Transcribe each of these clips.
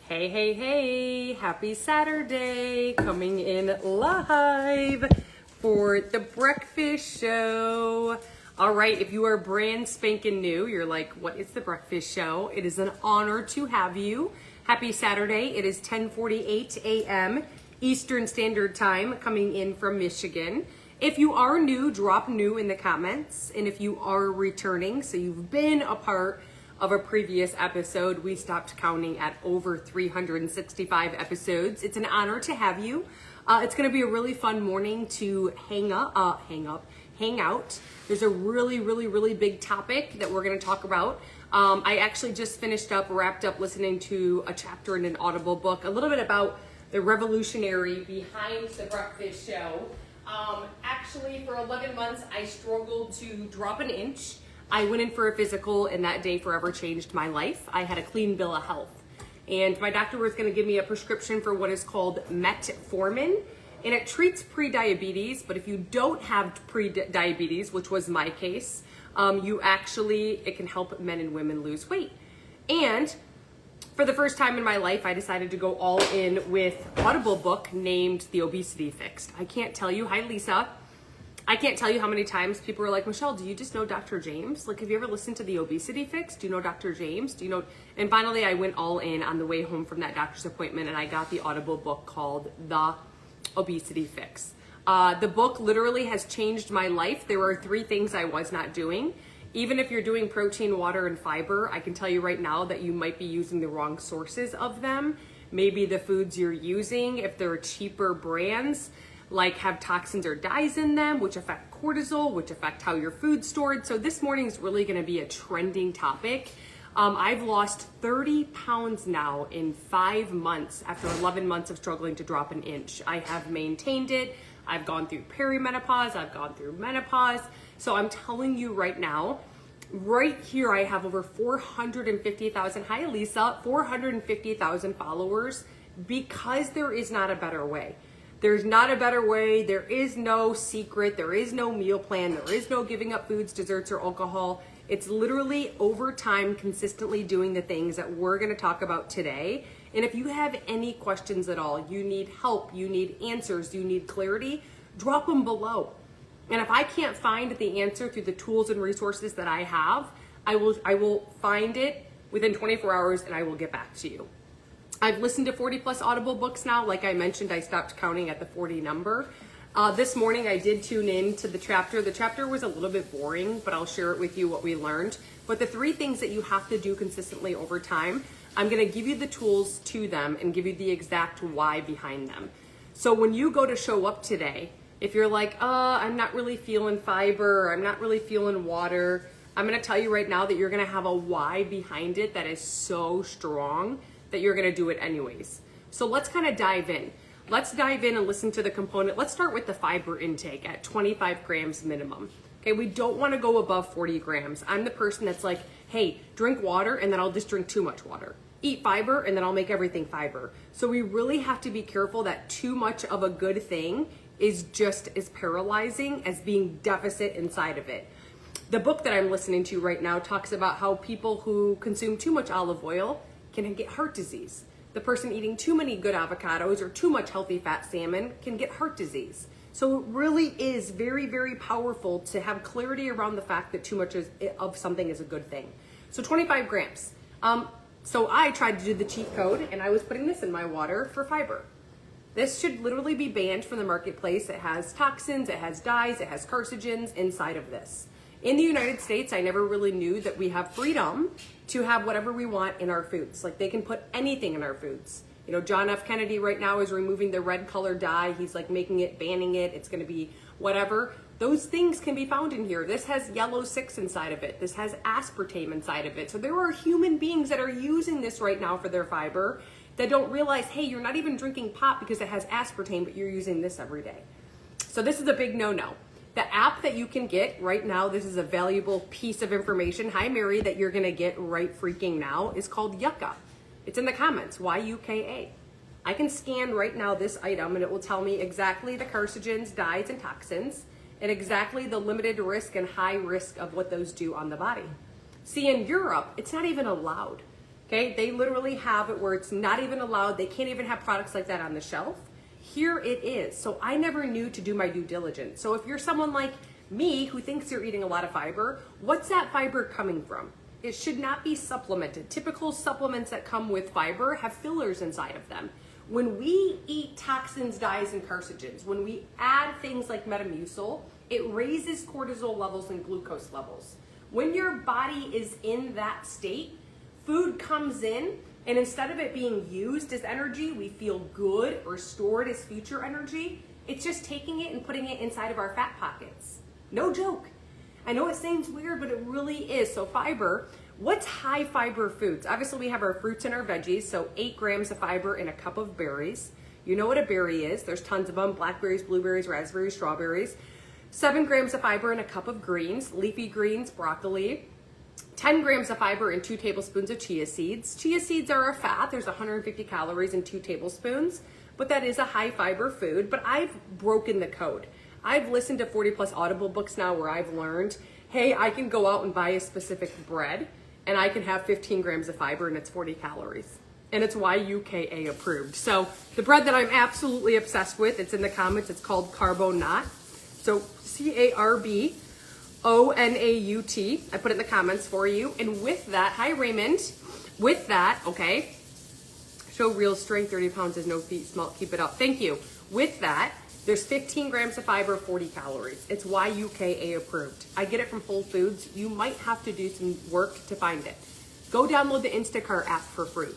Hey, hey, hey, happy Saturday, coming in live for the breakfast show. All right, if you are brand spanking new, you're like, what is the breakfast show? It is an honor to have you. Happy Saturday. It is 10:48 a.m. Eastern Standard Time, coming in from Michigan. If you are new, drop new in the comments. And if you are returning, so you've been a part of a previous episode, we stopped counting at over 365 episodes. It's an honor to have you. It's going to be a really fun morning to hang out. There's a really big topic that we're going to talk about. I actually just wrapped up listening to a chapter in an Audible book, a little bit about the revolutionary behind the breakfast show. Actually, for 11 months, I struggled to drop an inch. I went in for a physical, and that day forever changed my life. I had a clean bill of health, and my doctor was going to give me a prescription for what is called metformin, and it treats pre-diabetes. But if you don't have pre-diabetes, which was my case, it can help men and women lose weight. And for the first time in my life, I decided to go all in with Audible book named The Obesity Fix. I can't tell you, hi Lisa, I can't tell you how many times people are like, Michelle, do you just know Dr. James? Like, have you ever listened to The Obesity Fix? Do you know Dr. James? Do you know? And finally, I went all in on the way home from that doctor's appointment, and I got the Audible book called The Obesity Fix. The book literally has changed my life. There are 3 things I was not doing. Even if you're doing protein, water, and fiber, I can tell you right now that you might be using the wrong sources of them. Maybe the foods you're using, if they're cheaper brands, like have toxins or dyes in them, which affect cortisol, which affect how your food's stored. So this morning is really gonna be a trending topic. I've lost 30 pounds now in 5 months after 11 months of struggling to drop an inch. I have maintained it. I've gone through perimenopause, I've gone through menopause. So I'm telling you right now, right here, I have over 450,000, hi Lisa, 450,000 followers because there is not a better way. There's not a better way. There is no secret. There is no meal plan. There is no giving up foods, desserts, or alcohol. It's literally over time, consistently doing the things that we're going to talk about today. And if you have any questions at all, you need help, you need answers, you need clarity, drop them below. And if I can't find the answer through the tools and resources that I have, I will find it within 24 hours and I will get back to you. I've listened to 40 plus Audible books now. Like I mentioned, I stopped counting at the 40 number. This morning I did tune in to the chapter. The chapter was a little bit boring, but I'll share it with you what we learned. But the 3 things that you have to do consistently over time, I'm gonna give you the tools to them and give you the exact why behind them. So when you go to show up today, if you're like, I'm not really feeling fiber, I'm not really feeling water, I'm gonna tell you right now that you're gonna have a why behind it that is so strong that you're gonna do it anyways. So let's kind of dive in. Let's dive in and listen to the component. Let's start with the fiber intake at 25 grams minimum. Okay, we don't wanna go above 40 grams. I'm the person that's like, hey, drink water and then I'll just drink too much water. Eat fiber and then I'll make everything fiber. So we really have to be careful that too much of a good thing is just as paralyzing as being deficit inside of it. The book that I'm listening to right now talks about how people who consume too much olive oil can get heart disease. The person eating too many good avocados or too much healthy fat salmon can get heart disease. So it really is very powerful to have clarity around the fact that too much of something is a good thing. So 25 grams. So I tried to do the cheat code and I was putting this in my water for fiber. This should literally be banned from the marketplace. It has toxins, it has dyes, it has carcinogens inside of this. In the United States, I never really knew that we have freedom to have whatever we want in our foods. Like they can put anything in our foods. You know, John F. Kennedy right now is removing the red color dye. He's like making it, banning it. It's gonna be whatever. Those things can be found in here. This has yellow 6 inside of it. This has aspartame inside of it. So there are human beings that are using this right now for their fiber that don't realize, hey, you're not even drinking pop because it has aspartame, but you're using this every day. So this is a big no-no. The app that you can get right now, this is a valuable piece of information, hi Mary, that you're gonna get right freaking now, is called Yucca. It's in the comments, Y-U-K-A. I can scan right now this item and it will tell me exactly the carcinogens, dyes, and toxins, and exactly the limited risk and high risk of what those do on the body. See, in Europe, it's not even allowed. Okay, they literally have it where it's not even allowed. They can't even have products like that on the shelf. Here it is. So I never knew to do my due diligence. So if you're someone like me who thinks you're eating a lot of fiber, what's that fiber coming from? It should not be supplemented. Typical supplements that come with fiber have fillers inside of them. When we eat toxins, dyes, and carcinogens, when we add things like Metamucil, it raises cortisol levels and glucose levels. When your body is in that state, food comes in, and instead of it being used as energy, we feel good, or stored as future energy, it's just taking it and putting it inside of our fat pockets. No joke. I know it seems weird, but it really is. So fiber, what's high fiber foods? Obviously we have our fruits and our veggies, so 8 grams of fiber in a cup of berries. You know what a berry is. There's tons of them: blackberries, blueberries, raspberries, strawberries. 7 grams of fiber in a cup of greens, leafy greens, broccoli. 10 grams of fiber in 2 tablespoons of chia seeds. Chia seeds are a fat. There's 150 calories in 2 tablespoons, but that is a high fiber food. But I've broken the code. I've listened to 40 plus Audible books now where I've learned, hey, I can go out and buy a specific bread and I can have 15 grams of fiber and it's 40 calories. And it's YUKA approved. So the bread that I'm absolutely obsessed with, it's in the comments, it's called Carbonaut. So Carbonaut. I put it in the comments for you. And with that, hi Raymond, with that, okay, show real strength, 30 pounds is no feet small, keep it up. Thank you. With that, there's 15 grams of fiber, 40 calories. It's YUKA approved. I get it from Whole Foods. You might have to do some work to find it. Go download the Instacart app for free.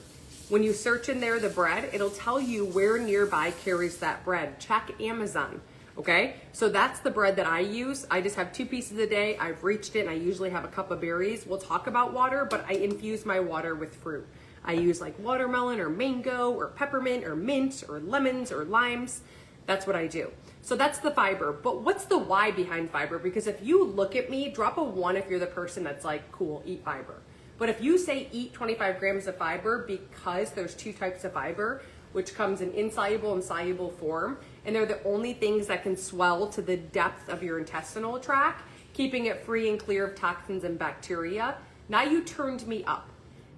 When you search in there the bread, it'll tell you where nearby carries that bread. Check Amazon. Okay, so that's the bread that I use. I just have 2 pieces a day. I've reached it, and I usually have a cup of berries. We'll talk about water, but I infuse my water with fruit. I use like watermelon or mango or peppermint or mint or lemons or limes. That's what I do. So that's the fiber. But what's the why behind fiber? Because if you look at me, drop a 1 if you're the person that's like, cool, eat fiber. But if you say eat 25 grams of fiber, because there's 2 types of fiber, which comes in insoluble and soluble form, and they're the only things that can swell to the depth of your intestinal tract, keeping it free and clear of toxins and bacteria. Now you turned me up.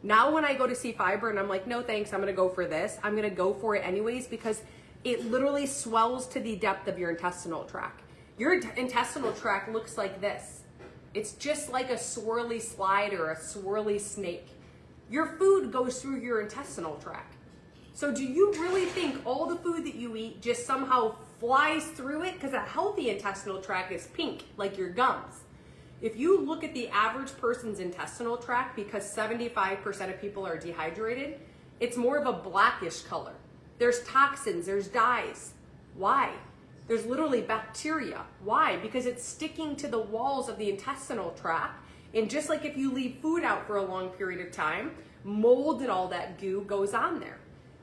Now when I go to see fiber and I'm like, no thanks, I'm gonna go for this, I'm gonna go for it anyways because it literally swells to the depth of your intestinal tract. Your intestinal tract looks like this. It's just like a swirly slide or a swirly snake. Your food goes through your intestinal tract. So do you really think all the food that you eat just somehow flies through it? Because a healthy intestinal tract is pink, like your gums. If you look at the average person's intestinal tract, because 75% of people are dehydrated, it's more of a blackish color. There's toxins, there's dyes. Why? There's literally bacteria. Why? Because it's sticking to the walls of the intestinal tract. And just like if you leave food out for a long period of time, mold and all that goo goes on there.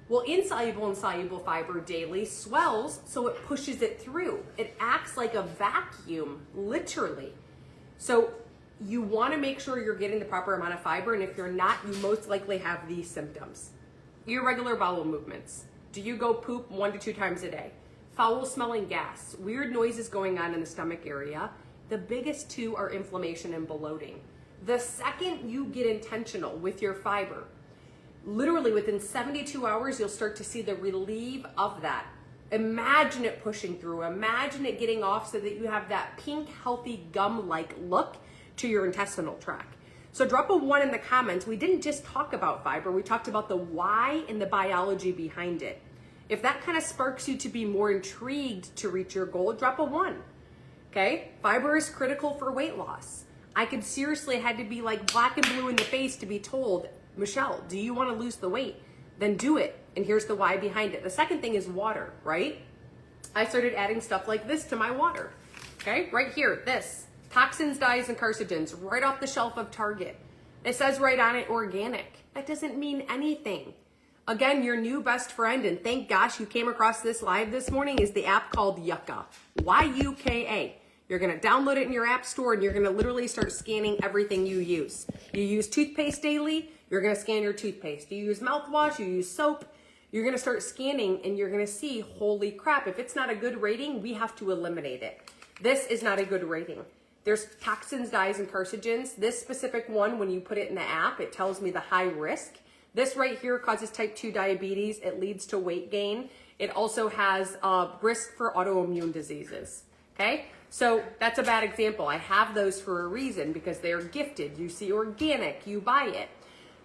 Well, insoluble and soluble fiber daily swells, so it pushes it through. It acts like a vacuum, literally. So you want to make sure you're getting the proper amount of fiber, and if you're not, you most likely have these symptoms. Irregular bowel movements. Do you go poop 1 to 2 times a day? Foul smelling gas. Weird noises going on in the stomach area. The biggest 2 are inflammation and bloating. The second you get intentional with your fiber, literally within 72 hours, you'll start to see the relief of that. Imagine it pushing through. Imagine it getting off so that you have that pink, healthy, gum-like look to your intestinal tract. So drop a 1 in the comments. We didn't just talk about fiber. We talked about the why and the biology behind it. If that kind of sparks you to be more intrigued to reach your goal, drop a 1. Okay? Fiber is critical for weight loss. I could seriously had to be like black and blue in the face to be told, Michelle, do you want to lose the weight? Then do it. And here's the why behind it. The second thing is water, right? I started adding stuff like this to my water. Okay, right here, this. Toxins, dyes, and carcinogens, right off the shelf of Target. It says right on it, organic. That doesn't mean anything. Again, your new best friend, and thank gosh you came across this live this morning, is the app called Yucca. Y-U-K-A. You're gonna download it in your app store and you're gonna literally start scanning everything you use. You use toothpaste daily, you're gonna scan your toothpaste. You use mouthwash, you use soap, you're gonna start scanning and you're gonna see, holy crap, if it's not a good rating, we have to eliminate it. This is not a good rating. There's toxins, dyes, and carcinogens. This specific one, when you put it in the app, it tells me the high risk. This right here causes type 2 diabetes. It leads to weight gain. It also has risk for autoimmune diseases, okay? So that's a bad example. I have those for a reason because they are gifted. You see organic, you buy it.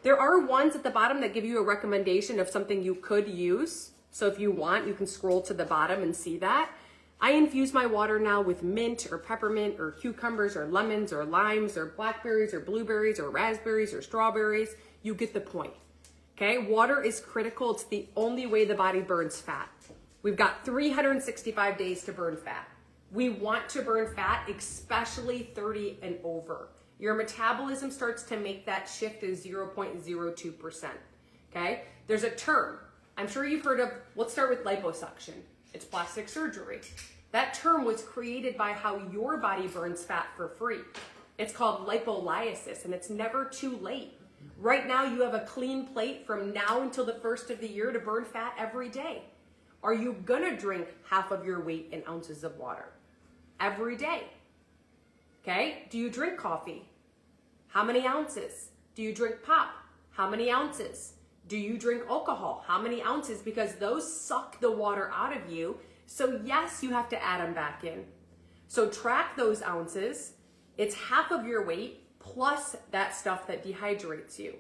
There are ones at the bottom that give you a recommendation of something you could use. So if you want, you can scroll to the bottom and see that. I infuse my water now with mint or peppermint or cucumbers or lemons or limes or blackberries or blueberries or raspberries or strawberries. You get the point. Okay, water is critical. It's the only way the body burns fat. We've got 365 days to burn fat. We want to burn fat, especially 30 and over. Your metabolism starts to make that shift to 0.02%. Okay, there's a term. I'm sure you've heard of, let's start with liposuction. It's plastic surgery. That term was created by how your body burns fat for free. It's called lipolysis, and it's never too late. Right now, you have a clean plate from now until the first of the year to burn fat every day. Are you gonna drink half of your weight in ounces of water every day? Okay, do you drink coffee? How many ounces? Do you drink pop? How many ounces? Do you drink alcohol? How many ounces? Because those suck the water out of you. So yes, you have to add them back in. So track those ounces. It's half of your weight plus that stuff that dehydrates you.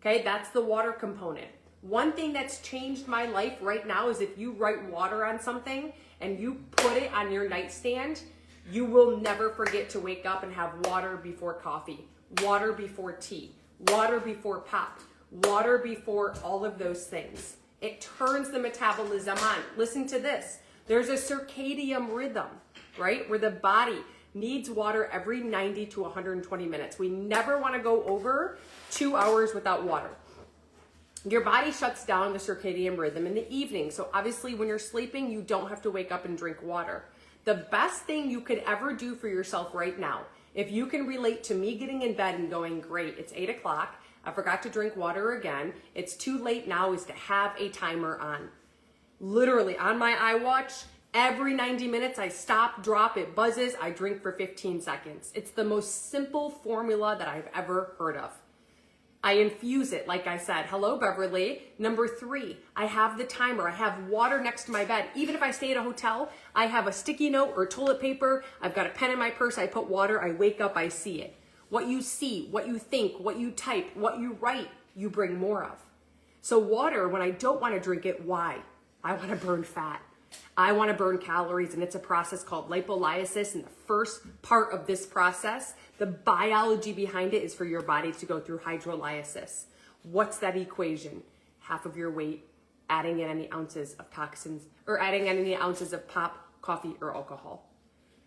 Okay, that's the water component. One thing that's changed my life right now is if you write water on something and you put it on your nightstand, you will never forget to wake up and have water before coffee, water before tea, water before pop, water before all of those things. It turns the metabolism on. Listen to this. There's a circadian rhythm, right? Where the body needs water every 90 to 120 minutes. We never want to go over 2 hours without water. Your body shuts down the circadian rhythm in the evening. So obviously when you're sleeping, you don't have to wake up and drink water. The best thing you could ever do for yourself right now, if you can relate to me getting in bed and going, great, it's 8 o'clock. I forgot to drink water again. It's too late now, is to have a timer on. Literally on my iWatch, every 90 minutes I stop, drop, it buzzes, I drink for 15 seconds. It's the most simple formula that I've ever heard of. I infuse it, like I said. Hello, Beverly. Number 3, I have the timer. I have water next to my bed. Even if I stay at a hotel, I have a sticky note or toilet paper. I've got a pen in my purse. I put water. I wake up, I see it. What you see, what you think, what you type, what you write, you bring more of. So water, when I don't want to drink it, why? I want to burn fat. I want to burn calories, and it's a process called lipolysis. And the first part of this process, the biology behind it, is for your body to go through hydrolysis. What's that equation? Half of your weight, adding in any ounces of toxins, or adding in any ounces of pop, coffee, or alcohol.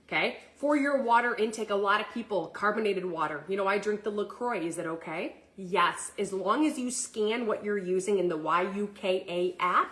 Okay? For your water intake, a lot of people, carbonated water. You know, I drink the LaCroix. Is it okay? Yes, as long as you scan what you're using in the YUKA app.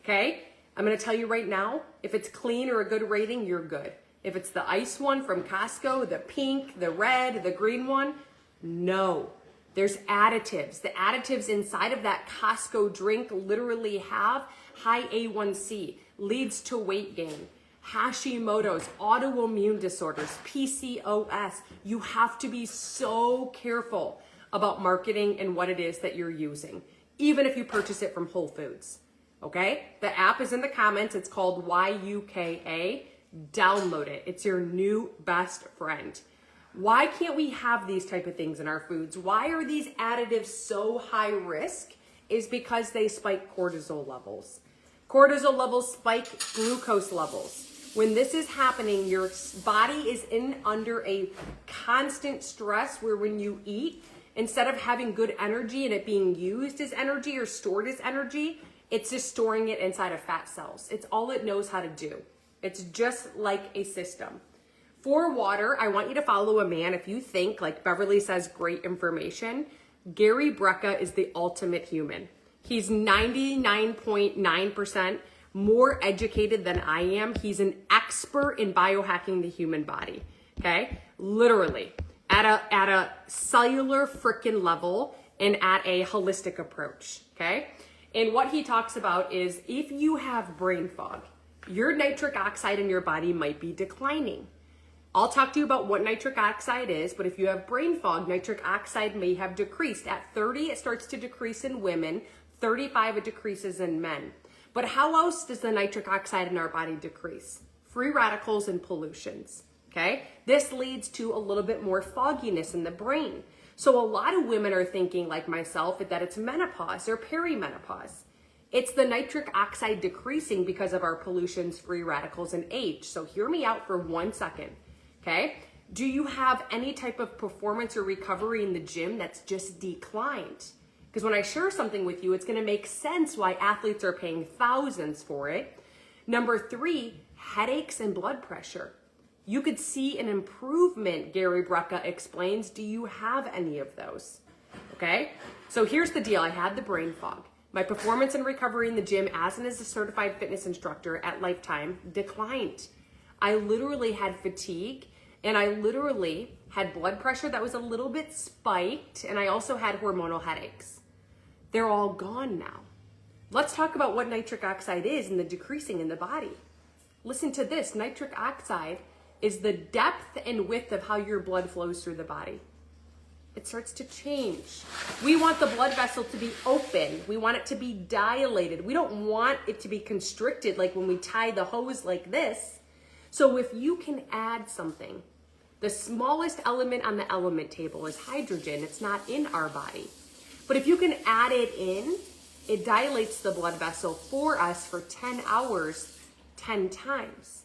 Okay? I'm going to tell you right now, if it's clean or a good rating, you're good. If it's the ice one from Costco, the pink, the red, the green one, no. There's additives. The additives inside of that Costco drink literally have high A1C, leads to weight gain, Hashimoto's, autoimmune disorders, PCOS. You have to be so careful about marketing and what it is that you're using, even if you purchase it from Whole Foods. Okay? The app is in the comments. It's called YUKA. Download it. It's your new best friend. Why can't we have these type of things in our foods? Why are these additives so high risk? Is because they spike cortisol levels. Cortisol levels spike glucose levels. When this is happening, your body is under a constant stress where when you eat, instead of having good energy and it being used as energy or stored as energy, it's just storing it inside of fat cells. It's all it knows how to do. It's just like a system. For water, I want you to follow a man. If you think, like Beverly says, great information, Gary Brecka is the ultimate human. He's 99.9% more educated than I am. He's an expert in biohacking the human body, okay? Literally, at a cellular frickin' level and at a holistic approach, okay? And what he talks about is if you have brain fog, your nitric oxide in your body might be declining. I'll talk to you about what nitric oxide is, but if you have brain fog, nitric oxide may have decreased. At 30, it starts to decrease in women. 35, it decreases in men. But how else does the nitric oxide in our body decrease? Free radicals and pollutions, okay? This leads to a little bit more fogginess in the brain. So a lot of women are thinking, like myself, that it's menopause or perimenopause. It's the nitric oxide decreasing because of our pollutions, free radicals, and age. So hear me out for 1 second, okay? Do you have any type of performance or recovery in the gym that's just declined? Because when I share something with you, it's going to make sense why athletes are paying thousands for it. Number 3, headaches and blood pressure. You could see an improvement, Gary Brecka explains. Do you have any of those? Okay, so here's the deal. I had the brain fog. My performance and recovery in the gym as a certified fitness instructor at Lifetime declined. I literally had fatigue, and I literally had blood pressure that was a little bit spiked, and I also had hormonal headaches. They're all gone now. Let's talk about what nitric oxide is and the decreasing in the body. Listen to this. Nitric oxide is the depth and width of how your blood flows through the body. It starts to change. We want the blood vessel to be open. We want it to be dilated. We don't want it to be constricted like when we tie the hose like this. So if you can add something, the smallest element on the element table is hydrogen. It's not in our body. But if you can add it in, it dilates the blood vessel for us for 10 hours, 10 times.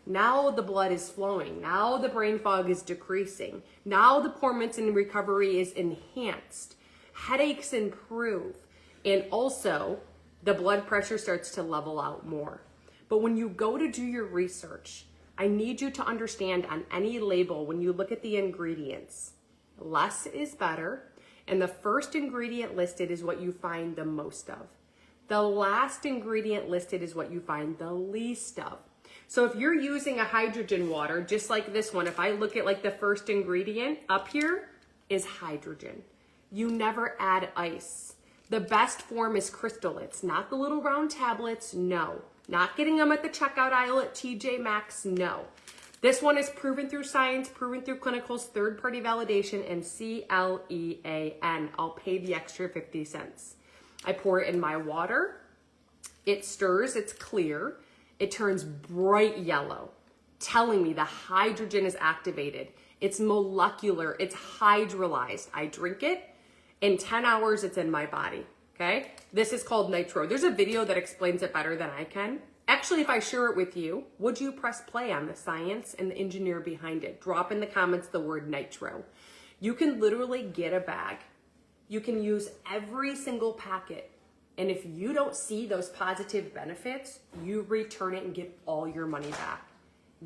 Now the blood is flowing. Now the brain fog is decreasing. Now the performance and recovery is enhanced. Headaches improve. And also the blood pressure starts to level out more. But when you go to do your research, I need you to understand on any label, when you look at the ingredients, less is better. And the first ingredient listed is what you find the most of. The last ingredient listed is what you find the least of. So if you're using a hydrogen water, just like this one, if I look at like the first ingredient up here is hydrogen. You never add ice. The best form is crystallets, not the little round tablets, no. Not getting them at the checkout aisle at TJ Maxx, no. This one is proven through science, proven through clinicals, third-party validation, and CLEAN. I'll pay the extra 50 cents. I pour it in my water. It stirs, it's clear. It turns bright yellow, telling me the hydrogen is activated. It's molecular, it's hydrolyzed. I drink it. In 10 hours, it's in my body, okay? This is called nitro. There's a video that explains it better than I can. Actually, if I share it with you, would you press play on the science and the engineer behind it? Drop in the comments the word nitro. You can literally get a bag. You can use every single packet. And if you don't see those positive benefits, you return it and get all your money back.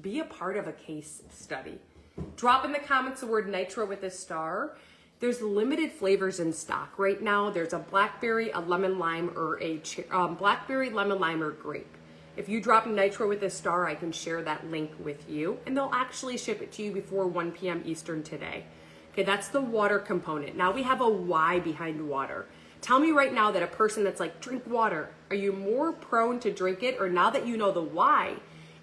Be a part of a case study. Drop in the comments the word nitro with a star. There's limited flavors in stock. Right now, there's a blackberry, a lemon lime, or a blackberry, lemon lime, or grape. If you drop nitro with a star, I can share that link with you, and they'll actually ship it to you before 1 p.m. Eastern today. Okay, that's the water component. Now we have a why behind water. Tell me right now that a person that's like, drink water, are you more prone to drink it? Or now that you know the why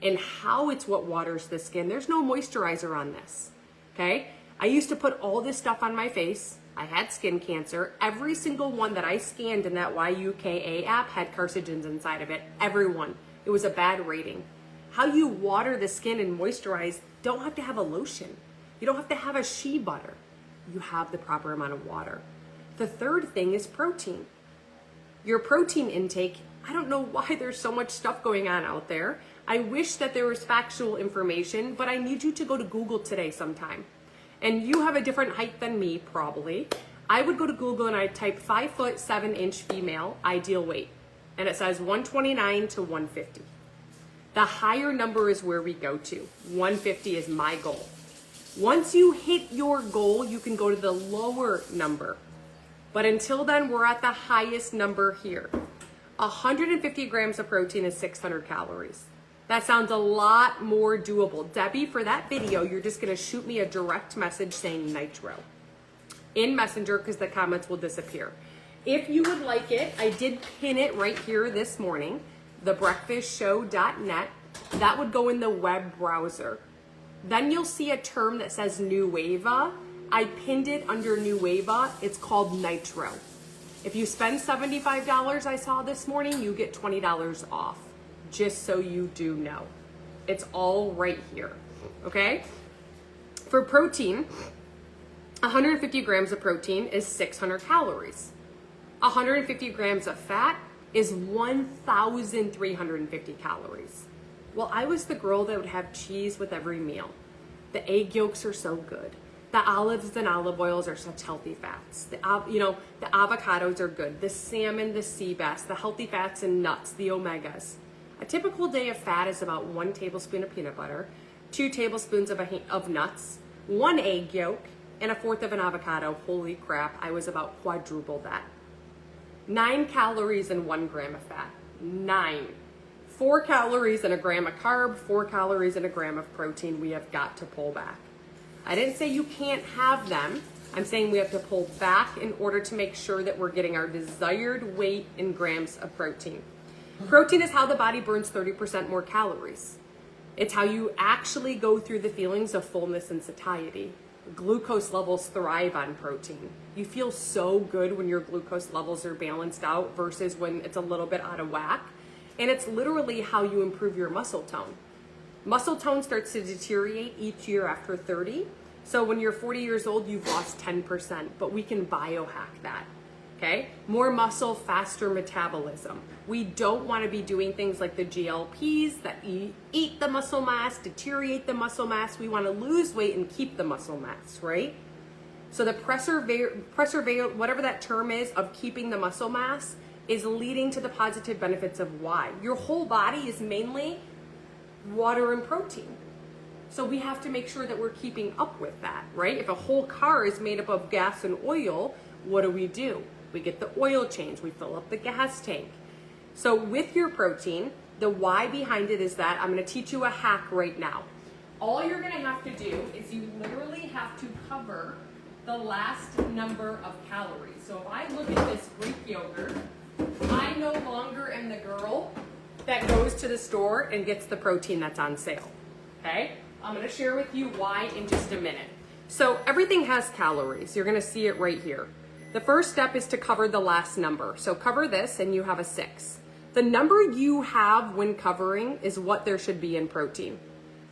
and how it's what waters the skin, there's no moisturizer on this, okay? I used to put all this stuff on my face. I had skin cancer. Every single one that I scanned in that YUKA app had carcinogens inside of it, every one. It was a bad rating. How you water the skin and moisturize, don't have to have a lotion. You don't have to have a shea butter. You have the proper amount of water. The third thing is protein. Your protein intake, I don't know why there's so much stuff going on out there. I wish that there was factual information, but I need you to go to Google today sometime. And you have a different height than me, probably. I would go to Google and I'd type 5'7" female, ideal weight. And it says 129 to 150. The higher number is where we go to. 150 is my goal. Once you hit your goal, you can go to the lower number. But until then, we're at the highest number here. 150 grams of protein is 600 calories. That sounds a lot more doable. Debbie, for that video, you're just gonna shoot me a direct message saying nitro in Messenger because the comments will disappear. If you would like it, I did pin it right here this morning, thebreakfastshow.net. That would go in the web browser. Then you'll see a term that says Nueva. I pinned it under Nueva. It's called Nitro. If you spend $75 I saw this morning, you get $20 off. Just so you do know. It's all right here, okay? For protein, 150 grams of protein is 600 calories. 150 grams of fat is 1,350 calories. Well, I was the girl that would have cheese with every meal. The egg yolks are so good. The olives and olive oils are such healthy fats. The avocados are good. The salmon, the sea bass, the healthy fats and nuts, the omegas. A typical day of fat is about 1 tablespoon of peanut butter, 2 tablespoons of nuts, 1 egg yolk, and 1/4 of an avocado. Holy crap, I was about quadruple that. 9 calories in 1 gram of fat. 9. 4 calories in a gram of carb, 4 calories in a gram of protein. We have got to pull back. I didn't say you can't have them. I'm saying we have to pull back in order to make sure that we're getting our desired weight in grams of protein. Protein is how the body burns 30% more calories. It's how you actually go through the feelings of fullness and satiety. Glucose levels thrive on protein. You feel so good when your glucose levels are balanced out versus when it's a little bit out of whack. And it's literally how you improve your muscle tone. Muscle tone starts to deteriorate each year after 30. So when you're 40 years old, you've lost 10%, but we can biohack that. Okay? More muscle, faster metabolism. We don't want to be doing things like the GLPs that eat the muscle mass, deteriorate the muscle mass. We want to lose weight and keep the muscle mass, right? So the preserve, whatever that term is, of keeping the muscle mass is leading to the positive benefits of why. Your whole body is mainly water and protein. So we have to make sure that we're keeping up with that, right? If a whole car is made up of gas and oil, what do? We get the oil change, we fill up the gas tank. So with your protein, the why behind it is that I'm gonna teach you a hack right now. All you're gonna have to do is you literally have to cover the last number of calories. So if I look at this Greek yogurt, I no longer am the girl that goes to the store and gets the protein that's on sale, okay? I'm gonna share with you why in just a minute. So everything has calories. You're gonna see it right here. The first step is to cover the last number. So cover this and you have a 6. The number you have when covering is what there should be in protein.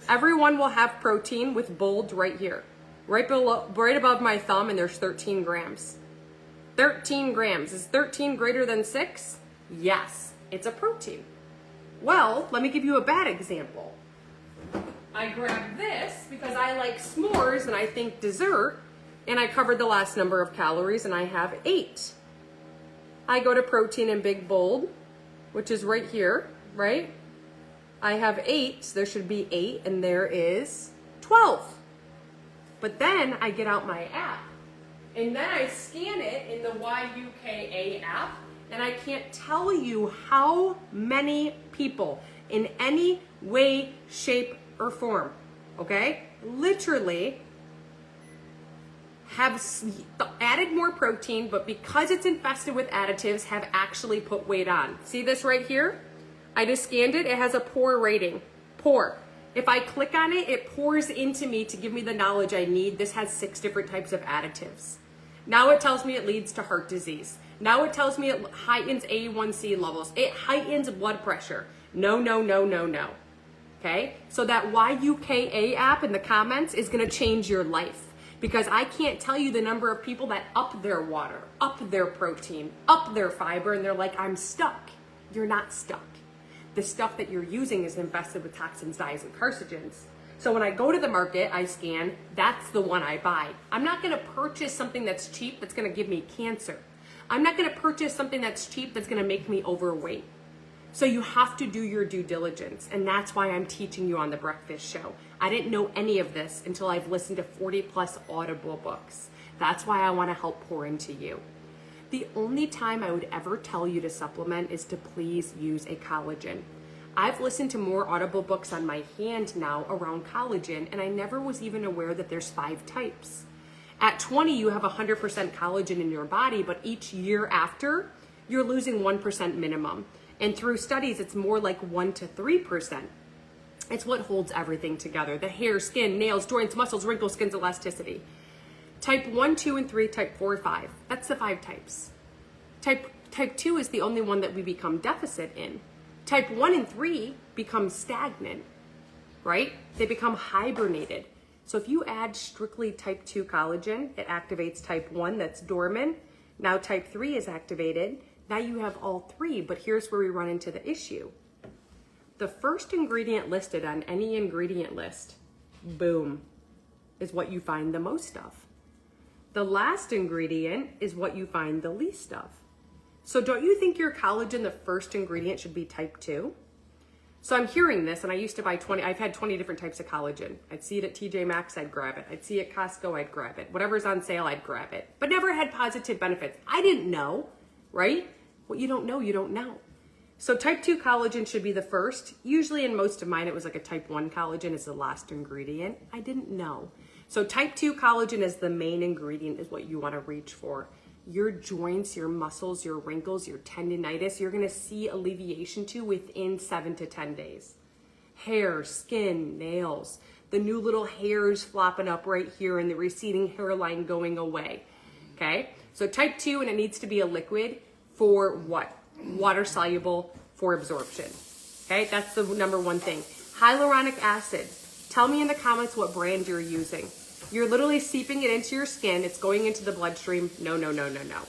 Everyone will have protein with bold right here. Right above my thumb, and there's 13 grams. 13 grams. Is 13 greater than 6? Yes, it's a protein. Well, let me give you a bad example. I grabbed this because I like s'mores and I think dessert, and I covered the last number of calories and I have 8. I go to protein in big bold, which is right here, right? I have 8, so there should be 8, and there is 12. But then I get out my app, and then I scan it in the YUKA app, and I can't tell you how many people in any way, shape, or form, okay, literally have added more protein, but because it's infested with additives, have actually put weight on. See this right here? I just scanned it. It has a poor rating. Poor. If I click on it, it pours into me to give me the knowledge I need. This has 6 different types of additives. Now it tells me it leads to heart disease. Now it tells me it heightens A1C levels. It heightens blood pressure. No, no, no, no, no. Okay? So that YUKA app in the comments is going to change your life. Because I can't tell you the number of people that up their water, up their protein, up their fiber, and they're like, I'm stuck. You're not stuck. The stuff that you're using is infested with toxins, dyes, and carcinogens. So when I go to the market, I scan, that's the one I buy. I'm not gonna purchase something that's cheap that's gonna give me cancer. I'm not gonna purchase something that's cheap that's gonna make me overweight. So you have to do your due diligence, and that's why I'm teaching you on the Breakfast Show. I didn't know any of this until I've listened to 40 plus Audible books. That's why I wanna help pour into you. The only time I would ever tell you to supplement is to please use a collagen. I've listened to more Audible books on my hand now around collagen, and I never was even aware that there's 5 types. At 20, you have 100% collagen in your body, but each year after, you're losing 1% minimum. And through studies, it's more like 1 to 3%. It's what holds everything together. The hair, skin, nails, joints, muscles, wrinkles, skin's elasticity. Type 1, 2, and 3, type 4, 5. That's the 5 types. Type 2 is the only one that we become deficit in. Type 1 and 3 become stagnant, right? They become hibernated. So if you add strictly type 2 collagen, it activates type 1 that's dormant. Now type 3 is activated. Now you have all 3, but here's where we run into the issue. The first ingredient listed on any ingredient list, boom, is what you find the most of. The last ingredient is what you find the least of. So don't you think your collagen, the first ingredient, should be type 2? So I'm hearing this, and I used to buy I've had 20 different types of collagen. I'd see it at TJ Maxx, I'd grab it. I'd see it at Costco, I'd grab it. Whatever's on sale, I'd grab it. But never had positive benefits. I didn't know, right? What you don't know, you don't know. So type 2 collagen should be the first. Usually in most of mine, it was like a type 1 collagen is the last ingredient. I didn't know. So type 2 collagen is the main ingredient, is what you want to reach for. Your joints, your muscles, your wrinkles, your tendinitis, you're going to see alleviation to within 7 to 10 days. Hair, skin, nails, the new little hairs flopping up right here and the receding hairline going away. Okay? So type 2, and it needs to be a liquid for what? Water soluble for absorption. Okay? That's the number one thing. Hyaluronic acid. Tell me in the comments what brand you're using. You're literally seeping it into your skin. It's going into the bloodstream. No, no, no, no, no.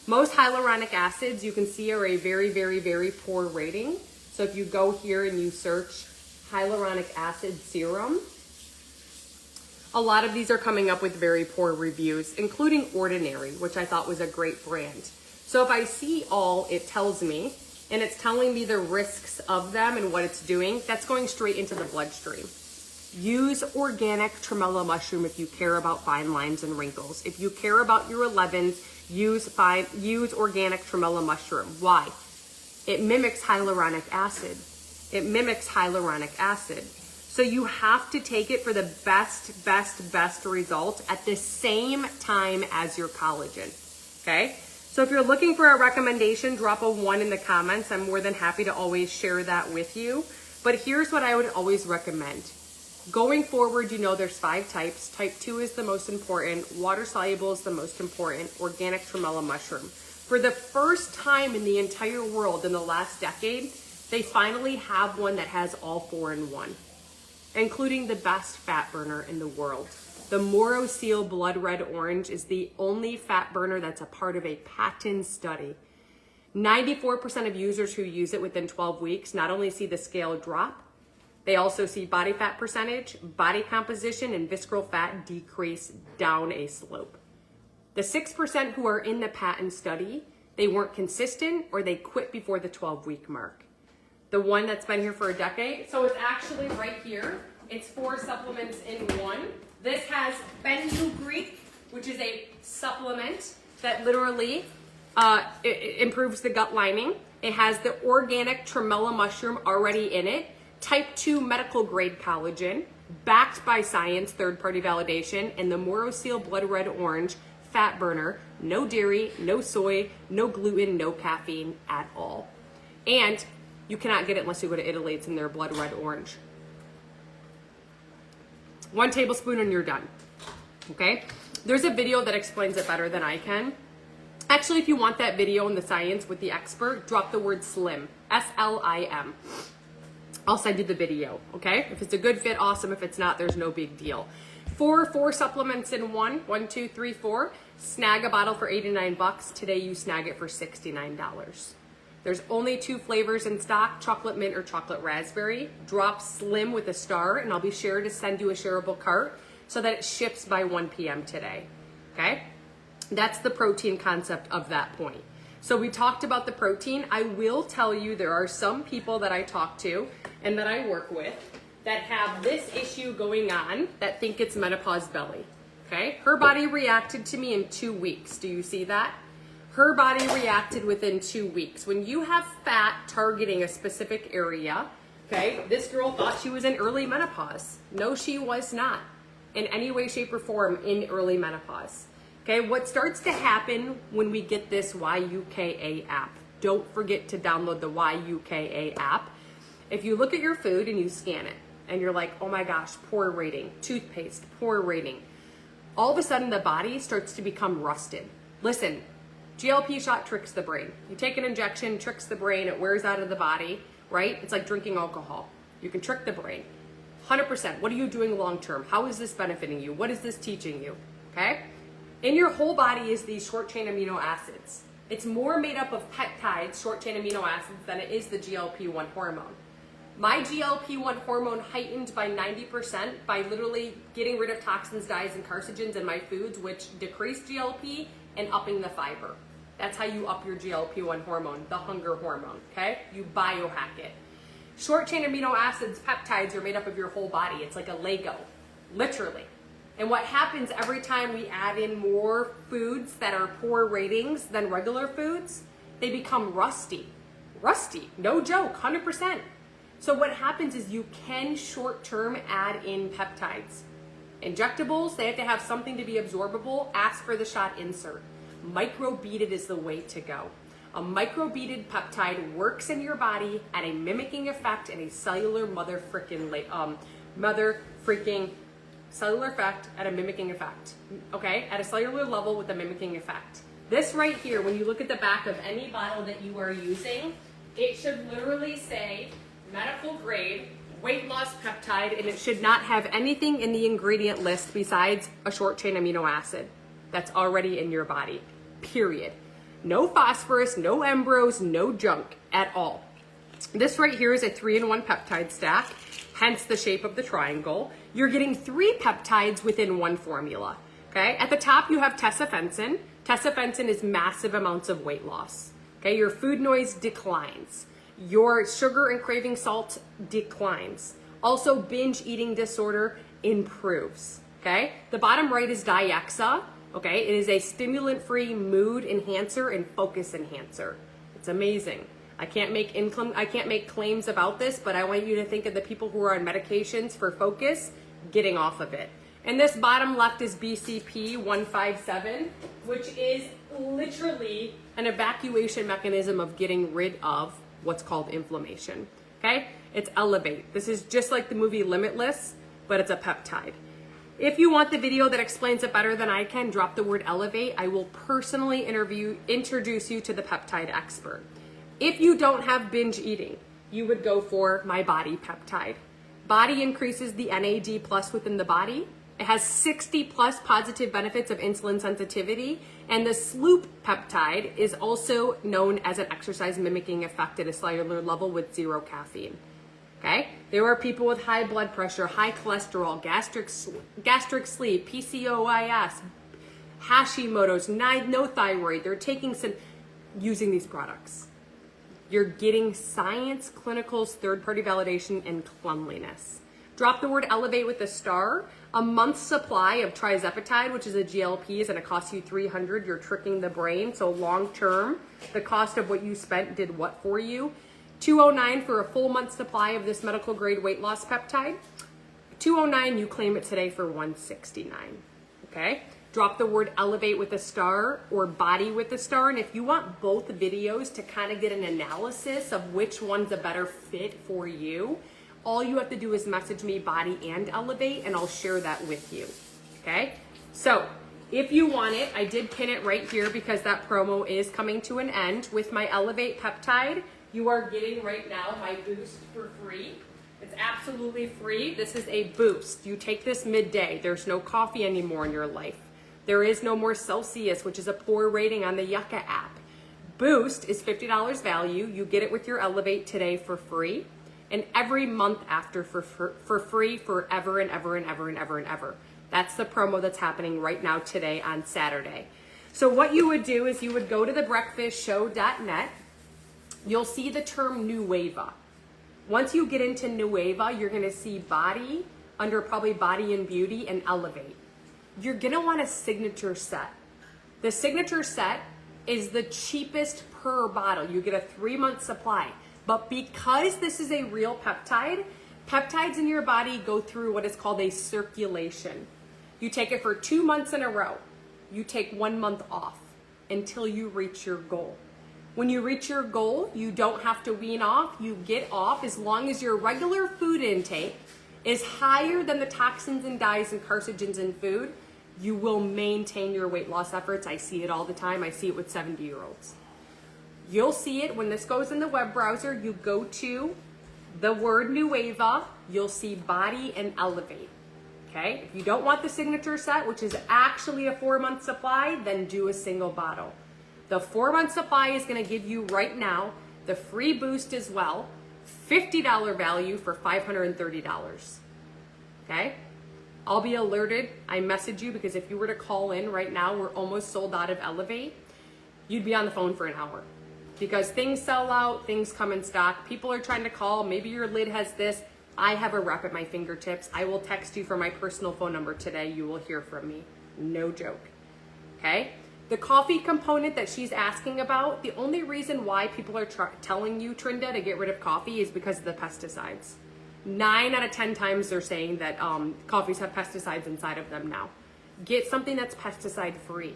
Most hyaluronic acids you can see are a very, very, very poor rating. So if you go here and you search hyaluronic acid serum, a lot of these are coming up with very poor reviews, including Ordinary, which I thought was a great brand. So if I see all, it tells me, and it's telling me the risks of them and what it's doing, that's going straight into the bloodstream. Use organic tremella mushroom if you care about fine lines and wrinkles. If you care about your 11s, use organic tremella mushroom. Why? It mimics hyaluronic acid. It mimics hyaluronic acid. So you have to take it for the best result at the same time as your collagen, okay? So if you're looking for a recommendation, drop a 1 in the comments. I'm more than happy to always share that with you. But here's what I would always recommend. Going forward, you know there's 5 types. Type 2 is the most important. Water soluble is the most important. Organic tremella mushroom. For the first time in the entire world in the last decade, they finally have one that has all 4 in one, including the best fat burner in the world. The Morosil Blood Red Orange is the only fat burner that's a part of a patent study. 94% of users who use it within 12 weeks not only see the scale drop, they also see body fat percentage, body composition, and visceral fat decrease down a slope. The 6% who are in the patent study, they weren't consistent or they quit before the 12-week mark. The one that's been here for a decade, so it's actually right here. It's 4 supplements in one. This has fenugreek, which is a supplement that literally it improves the gut lining. It has the organic tremella mushroom already in it. Type 2 medical grade collagen, backed by science, third-party validation, and the Morosil Blood Red Orange fat burner, no dairy, no soy, no gluten, no caffeine at all. And you cannot get it unless you go to Italy. It's in their Blood Red Orange. 1 tablespoon and you're done, okay? There's a video that explains it better than I can. Actually, if you want that video and the science with the expert, drop the word SLIM, S-L-I-M. I'll send you the video, okay? If it's a good fit, awesome. If it's not, there's no big deal. 4 supplements in one, 1, 2, 3, 4. Snag a bottle for $89. Today you snag it for $69. There's only 2 flavors in stock, chocolate mint or chocolate raspberry. Drop SLIM with a star, and I'll be sure to send you a shareable cart so that it ships by 1 p.m. today, okay? That's the protein concept of that point. So we talked about the protein. I will tell you there are some people that I talk to and that I work with that have this issue going on that think it's menopause belly, okay? Her body reacted to me in 2 weeks. Do you see that? Her body reacted within 2 weeks. When you have fat targeting a specific area, okay, this girl thought she was in early menopause. No, she was not in any way, shape, or form in early menopause. Okay, what starts to happen when we get this YUKA app? Don't forget to download the YUKA app. If you look at your food and you scan it, and you're like, oh my gosh, poor rating. Toothpaste, poor rating. All of a sudden the body starts to become rusted. Listen, GLP shot tricks the brain. You take an injection, tricks the brain, it wears out of the body, right? It's like drinking alcohol. You can trick the brain. 100%. What are you doing long term? How is this benefiting you? What is this teaching you? Okay? In your whole body is these short chain amino acids. It's more made up of peptides, short chain amino acids, than it is the GLP-1 hormone. My GLP-1 hormone heightened by 90% by literally getting rid of toxins, dyes, and carcinogens in my foods, which decrease GLP and upping the fiber. That's how you up your GLP-1 hormone, the hunger hormone, okay? You biohack it. Short chain amino acids, peptides, are made up of your whole body. It's like a Lego, literally. And what happens every time we add in more foods that are poor ratings than regular foods, they become rusty. Rusty, no joke, 100%. So what happens is you can short-term add in peptides. Injectables, they have to have something to be absorbable. Ask for the shot insert. Microbeaded is the way to go. A microbeaded peptide works in your body at a mimicking effect and a cellular cellular effect at a mimicking effect. Okay, at a cellular level with a mimicking effect. This right here, when you look at the back of any bottle that you are using, it should literally say medical grade weight loss peptide, and it should not have anything in the ingredient list besides a short chain amino acid that's already in your body, period. No phosphorus, no embros, no junk at all. This right here is a 3-in-1 peptide stack, hence the shape of the triangle. You're getting 3 peptides within one formula, okay? At the top you have tesofensin. Tesofensin is massive amounts of weight loss, okay? Your food noise declines. Your sugar and craving salt declines. Also, binge eating disorder improves, okay? The bottom right is Diaxa, okay? It is a stimulant-free mood enhancer and focus enhancer. It's amazing. I can't make claims about this, but I want you to think of the people who are on medications for focus getting off of it. And this bottom left is BCP 157, which is literally an evacuation mechanism of getting rid of what's called inflammation, okay? It's Elevate. This is just like the movie Limitless, but it's a peptide. If you want the video that explains it better than I can, drop the word Elevate. I will personally introduce you to the peptide expert. If you don't have binge eating, you would go for my Body peptide. Body increases the NAD plus within the body. It has 60 plus positive benefits of insulin sensitivity. And the Sloop peptide is also known as an exercise mimicking effect at a cellular level with 0 caffeine. Okay? There are people with high blood pressure, high cholesterol, gastric sleep, PCOS, Hashimoto's, no thyroid. They're taking using these products. You're getting science, clinicals, third-party validation, and cleanliness. Drop the word Elevate with a star. A month's supply of trizepatide, which is a GLP, and it costs you $300. You're tricking the brain. So long term, the cost of what you spent did what for you? $209 for a full month supply of this medical grade weight loss peptide. $209, you claim it today for $169. Okay? Drop the word Elevate with a star or Body with a star. And if you want both videos to kind of get an analysis of which one's a better fit for you, all you have to do is message me Body and Elevate, and I'll share that with you, okay? So if you want it, I did pin it right here because that promo is coming to an end. With my Elevate peptide, you are getting right now my boost for free. It's absolutely free. This is a boost. You take this midday. There's no coffee anymore in your life. There is no more Celsius, which is a poor rating on the Yucca app. Boost is $50 value. You get it with your Elevate today for free. And every month after for free forever and ever and ever and ever and ever. That's the promo that's happening right now today on Saturday. So what you would do is you would go to thebreakfastshow.net. You'll see the term Nueva. Once you get into Nueva, you're going to see Body under probably Body and Beauty and Elevate. You're going to want a signature set. The signature set is the cheapest per bottle. You get a 3-month supply. But because this is a real peptide, peptides in your body go through what is called a circulation. You take it for 2 months in a row. You take 1 month off until you reach your goal. When you reach your goal, you don't have to wean off. You get off as long as your regular food intake is higher than the toxins and dyes and carcinogens in food, you will maintain your weight loss efforts. I see it all the time. I see it with 70-year-olds. You'll see it when this goes in the web browser. You go to the word Nueva, you'll see body and elevate. Okay? If you don't want the signature set, which is actually a 4-month supply, then do a single bottle. The 4-month supply is going to give you right now the free boost as well, $50 value for $530. Okay? I'll be alerted. I message you because if you were to call in right now, we're almost sold out of Elevate. You'd be on the phone for an hour because things sell out, things come in stock. People are trying to call. Maybe your lid has this. I have a rep at my fingertips. I will text you from my personal phone number today. You will hear from me. No joke. Okay? The coffee component that she's asking about, the only reason why people are telling you, Trinda, to get rid of coffee is because of the pesticides. 9 out of 10 times they're saying that coffees have pesticides inside of them now. Get something that's pesticide free.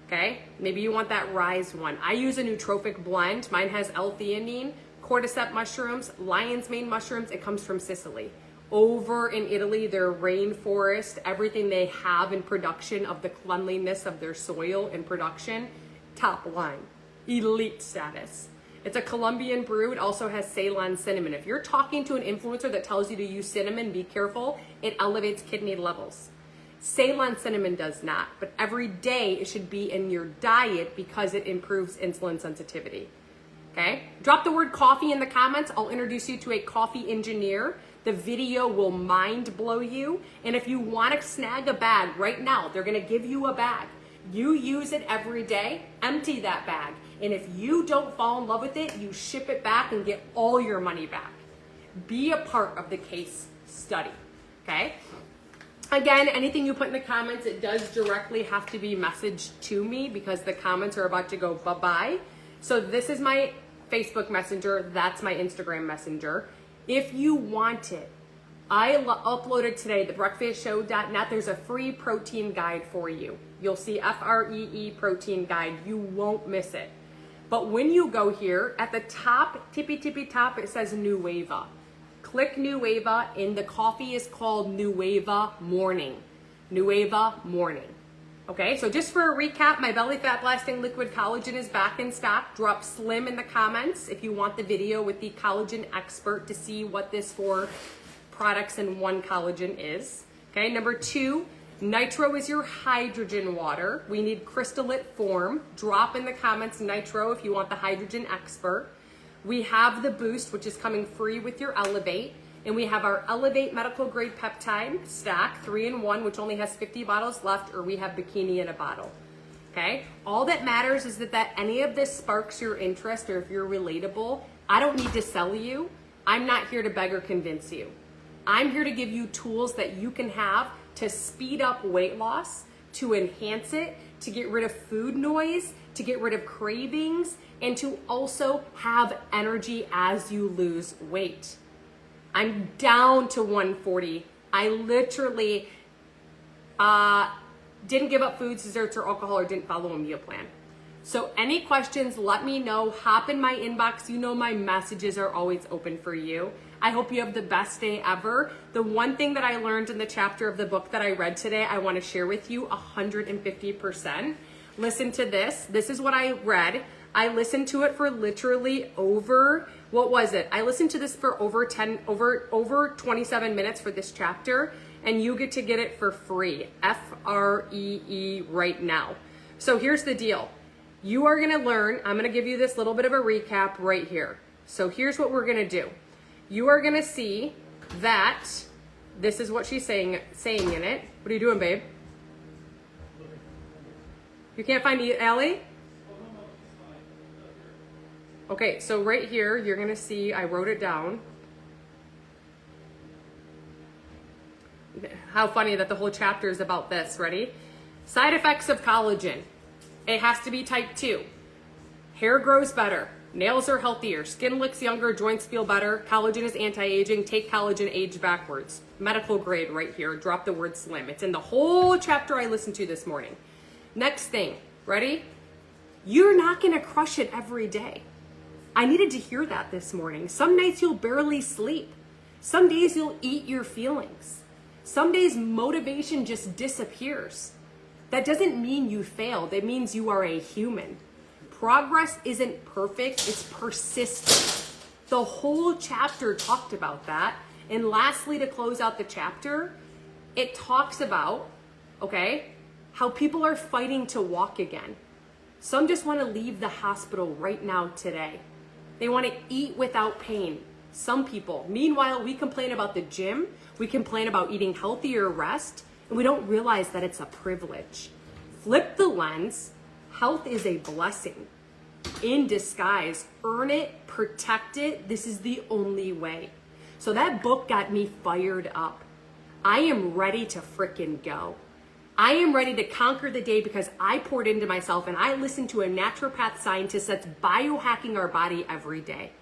Okay? Maybe you want that Rise one. I use a nootropic blend. Mine has L-theanine, cordyceps mushrooms, lion's mane mushrooms. It comes from Sicily. Over in Italy, their rainforest, everything they have in production of the cleanliness of their soil and production, top line, elite status. It's a Colombian brew. It also has Ceylon cinnamon. If you're talking to an influencer that tells you to use cinnamon, be careful. It elevates kidney levels. Ceylon cinnamon does not, but every day it should be in your diet because it improves insulin sensitivity. Okay? Drop the word coffee in the comments. I'll introduce you to a coffee engineer. The video will mind blow you. And if you want to snag a bag right now, they're going to give you a bag. You use it every day, empty that bag. And if you don't fall in love with it, you ship it back and get all your money back. Be a part of the case study. Okay? Again, anything you put in the comments, it does directly have to be messaged to me because the comments are about to go bye-bye. So this is my Facebook Messenger. That's my Instagram Messenger. If you want it, I uploaded today, thebreakfastshow.net. There's a free protein guide for you. You'll see FREE protein guide. You won't miss it. But when you go here, at the top, tippy top, it says Nueva. Click Nueva, and the coffee is called Nueva Morning. Nueva Morning. Okay, so just for a recap, my Belly Fat Blasting Liquid Collagen is back in stock. Drop Slim in the comments if you want the video with the collagen expert to see what this 4 products in 1 collagen is. Okay, number 2, Nitro is your hydrogen water. We need crystallite form. Drop in the comments Nitro if you want the hydrogen expert. We have the Boost, which is coming free with your Elevate. And we have our Elevate medical grade peptide stack, 3-in-1, which only has 50 bottles left, or we have Bikini in a bottle. Okay? All that matters is that any of this sparks your interest, or if you're relatable. I don't need to sell you. I'm not here to beg or convince you. I'm here to give you tools that you can have to speed up weight loss, to enhance it, to get rid of food noise, to get rid of cravings, and to also have energy as you lose weight. I'm down to 140. I literally didn't give up foods, desserts, or alcohol, or didn't follow a meal plan. So any questions, let me know. Hop in my inbox. You know my messages are always open for you. I hope you have the best day ever. The one thing that I learned in the chapter of the book that I read today, I want to share with you 150%. Listen to this. This is what I read. I listened to it for literally over, what was it? I listened to this for over 27 minutes for this chapter, and you get to get it for free. FREE right now. So here's the deal. You are gonna learn, I'm gonna give you this little bit of a recap right here. So here's what we're gonna do. You are gonna see that this is what she's saying in it. What are you doing, babe? You can't find Allie? Okay, so right here, you're gonna see, I wrote it down. How funny that the whole chapter is about this, ready? Side effects of collagen. It has to be type 2. Hair grows better, nails are healthier, skin looks younger, joints feel better, collagen is anti-aging, take collagen age backwards. Medical grade right here, drop the word slim. It's in the whole chapter I listened to this morning. Next thing, ready? You're not gonna crush it every day. I needed to hear that this morning. Some nights you'll barely sleep. Some days you'll eat your feelings. Some days motivation just disappears. That doesn't mean you failed. It means you are a human. Progress isn't perfect, it's persistent. The whole chapter talked about that. And lastly, to close out the chapter, it talks about, okay, how people are fighting to walk again. Some just want to leave the hospital right now today. They want to eat without pain. Some people. Meanwhile, we complain about the gym, we complain about eating healthy or rest, and we don't realize that it's a privilege. Flip the lens. Health is a blessing in disguise. Earn it, protect it. This is the only way. So that book got me fired up. I am ready to frickin' go. I am ready to conquer the day because I poured into myself and I listened to a naturopath scientist that's biohacking our body every day.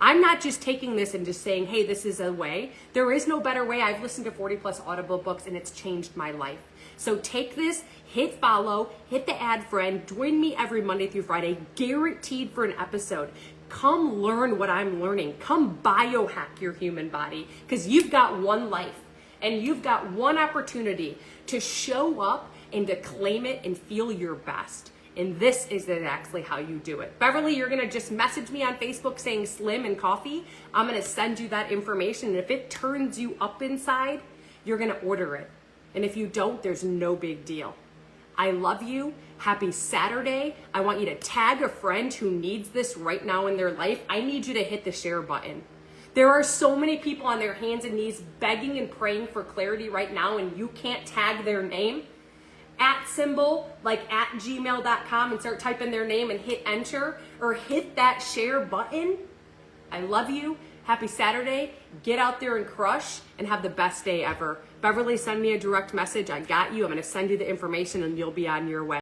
I'm not just taking this and just saying, hey, this is a way. There is no better way. I've listened to 40 plus Audible books and it's changed my life. So take this, hit follow, hit the ad friend, join me every Monday through Friday, guaranteed for an episode. Come learn what I'm learning. Come biohack your human body because you've got one life and you've got one opportunity to show up and to claim it and feel your best. And this is exactly how you do it. Beverly, you're gonna just message me on Facebook saying slim and coffee. I'm gonna send you that information. And if it turns you up inside, you're gonna order it. And if you don't, there's no big deal. I love you. Happy Saturday. I want you to tag a friend who needs this right now in their life. I need you to hit the share button. There are so many people on their hands and knees begging and praying for clarity right now, and you can't tag their name. @ like @gmail.com and start typing their name and hit enter or hit that share button. I love you. Happy Saturday. Get out there and crush and have the best day ever. Beverly, send me a direct message. I got you. I'm going to send you the information and you'll be on your way.